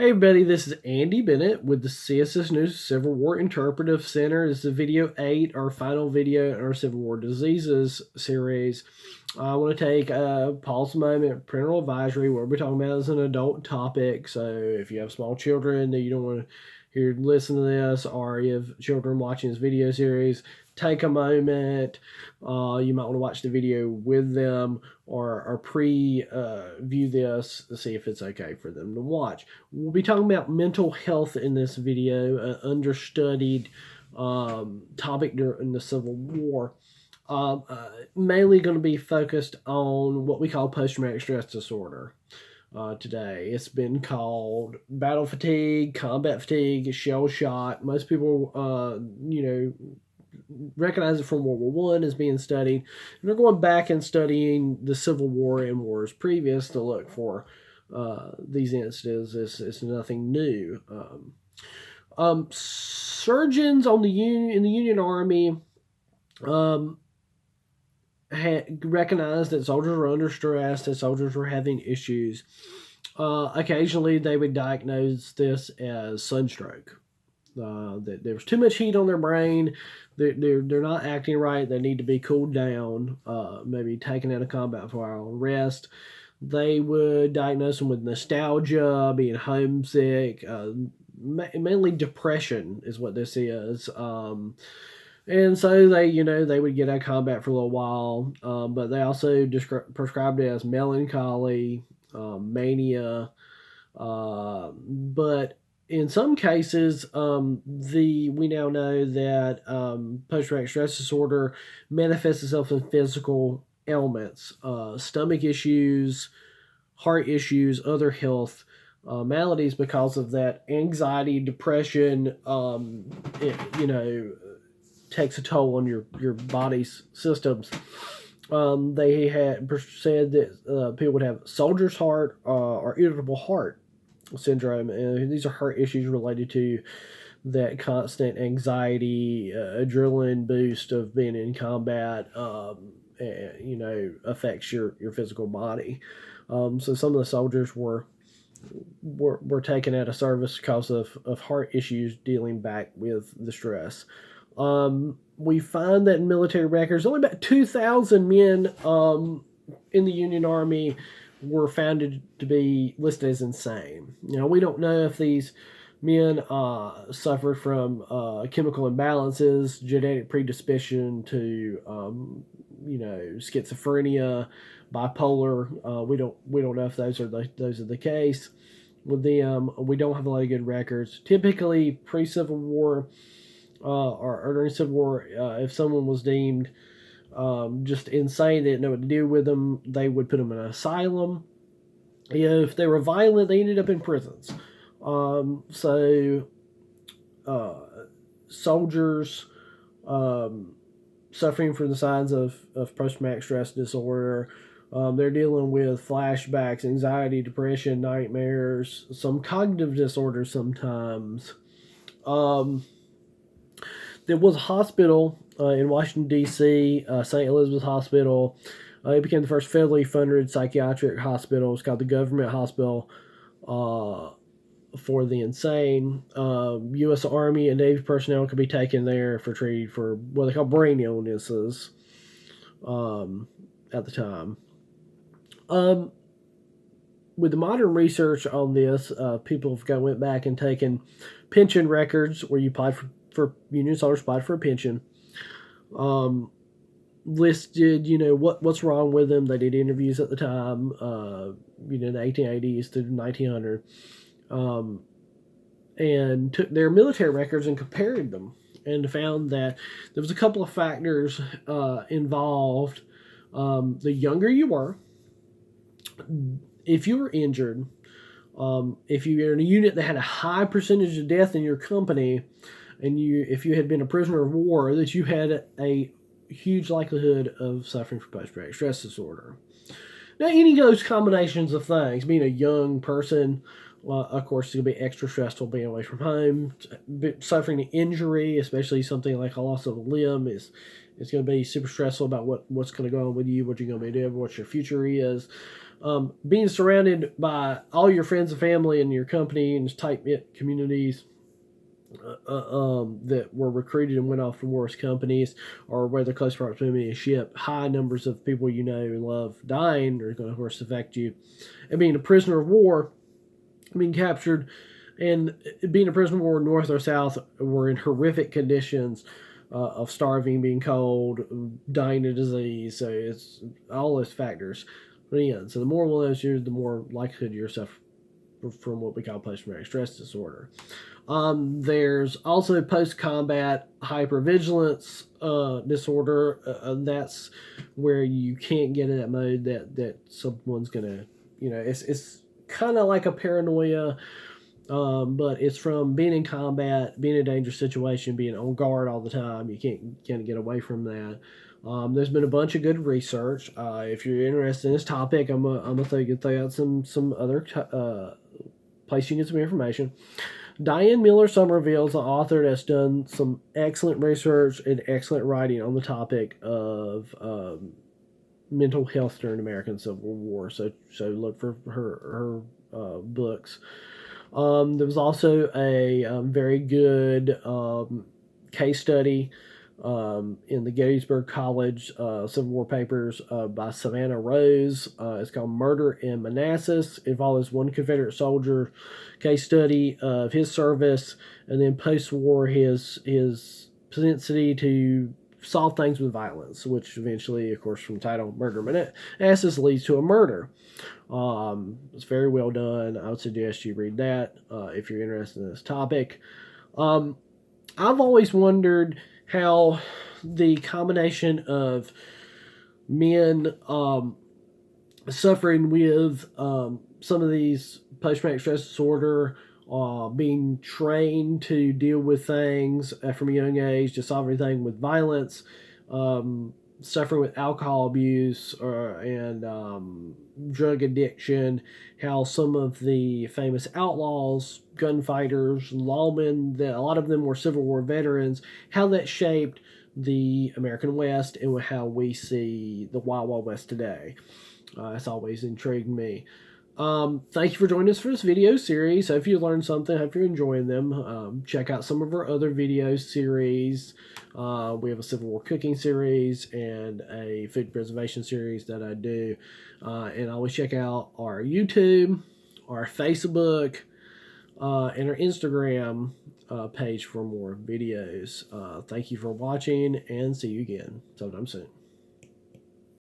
Hey everybody, this is Andy Bennett with the CSS News Civil War Interpretive Center. This is video 8, our final video in our Civil War Diseases series. I want to take a pause moment, parental advisory. What we're talking about is an adult topic, so if you have small children that you don't want to hear listen to this, or you have children watching this video series, take a moment. You might want to watch the video with them or pre-view this to see if it's okay for them to watch. We'll be talking about mental health in this video, an understudied topic during the Civil War. Mainly going to be focused on what we call post-traumatic stress disorder. Today, it's been called battle fatigue, combat fatigue, shell shock. Most people, recognize it from World War I as being studied. And they're going back and studying the Civil War and wars previous to look for these incidents. It's nothing new. Surgeons in the Union Army recognized that soldiers were under stress, that soldiers were having issues. Occasionally, they would diagnose this as sunstroke. That there was too much heat on their brain. They're not acting right. They need to be cooled down, maybe taken out of combat for a while, rest. They would diagnose them with nostalgia, being homesick, mainly depression is what this is. And so they would get out of combat for a little while, but they also prescribed it as melancholy, mania, but in some cases, we now know that post-traumatic stress disorder manifests itself in physical ailments, stomach issues, heart issues, other health maladies because of that anxiety, depression. Takes a toll on your body's systems. They had said that people would have soldier's heart or irritable heart syndrome, and these are heart issues related to that constant anxiety, adrenaline boost of being in combat. Affects your physical body. So some of the soldiers were taken out of service because of heart issues dealing back with the stress. We find that in military records, only about 2,000 men in the Union Army were found to be listed as insane. We don't know if these men suffered from chemical imbalances, genetic predisposition to schizophrenia, bipolar. We don't know if those are the case with them. We don't have a lot of good records. Typically, pre-Civil War or during Civil War, if someone was deemed just insane, they didn't know what to do with them, they would put them in an asylum. If they were violent, they ended up in prisons. Soldiers suffering from the signs of post-traumatic stress disorder, they're dealing with flashbacks, anxiety, depression, nightmares, some cognitive disorders sometimes. There was a hospital in Washington, D.C., St. Elizabeth's Hospital. It became the first federally funded psychiatric hospital. It's called the Government Hospital for the Insane. U.S. Army and Navy personnel could be taken there for treated for what they call brain illnesses at the time. With the modern research on this, people have went back and taken pension records where you applied for Union soldiers applied for a pension, listed, what's wrong with them. They did interviews at the time, in the 1880s to 1900, and took their military records and compared them and found that there was a couple of factors involved. The younger you were, if you were injured, if you were in a unit that had a high percentage of death in your company, and if you had been a prisoner of war, that you had a huge likelihood of suffering from post-traumatic stress disorder. Now, any of those combinations of things, being a young person, of course, it's going to be extra stressful being away from home. Suffering an injury, especially something like a loss of a limb, is going to be super stressful about what's going to go on with you, what you're going to be doing, what your future is. Being surrounded by all your friends and family and your company and tight-knit communities that were recruited and went off to war's companies, or whether close proximity to ship, high numbers of people you know and love dying are going to, of course, affect you. And being a prisoner of war, being captured, and being a prisoner of war north or south were in horrific conditions of starving, being cold, dying of disease. So it's all those factors. But yeah, so the more one of those years, the more likelihood you suffer from what we call post-traumatic stress disorder. There's also post-combat hypervigilance disorder. That's where you can't get in that mode that someone's gonna, it's kind of like a paranoia, but it's from being in combat, being in a dangerous situation, being on guard all the time. You can't get away from that. There's been a bunch of good research. If you're interested in this topic, I'm gonna throw out some other place you can get some information. Diane Miller Somerville is an author that's done some excellent research and excellent writing on the topic of mental health during the American Civil War. So look for her books. There was also a very good case study in the Gettysburg College Civil War papers by Savannah Rose. It's called Murder in Manassas. It follows one Confederate soldier case study of his service, and then post-war his propensity to solve things with violence, which eventually, of course, from the title Murder in Manassas leads to a murder. It's very well done. I would suggest you read that if you're interested in this topic. I've always wondered how the combination of men suffering with some of these post-traumatic stress disorder, being trained to deal with things from a young age, to solve everything with violence, suffering with alcohol abuse and drug addiction, how some of the famous outlaws, gunfighters, lawmen, that a lot of them were Civil War veterans, how that shaped the American West and how we see the Wild Wild West today. It's always intrigued me. Thank you for joining us for this video series. Hope you learned something. Hope you're enjoying them. Check out some of our other video series. We have a Civil War cooking series and a food preservation series that I do. And always check out our YouTube, our Facebook, and our Instagram page for more videos. Thank you for watching, and see you again sometime soon.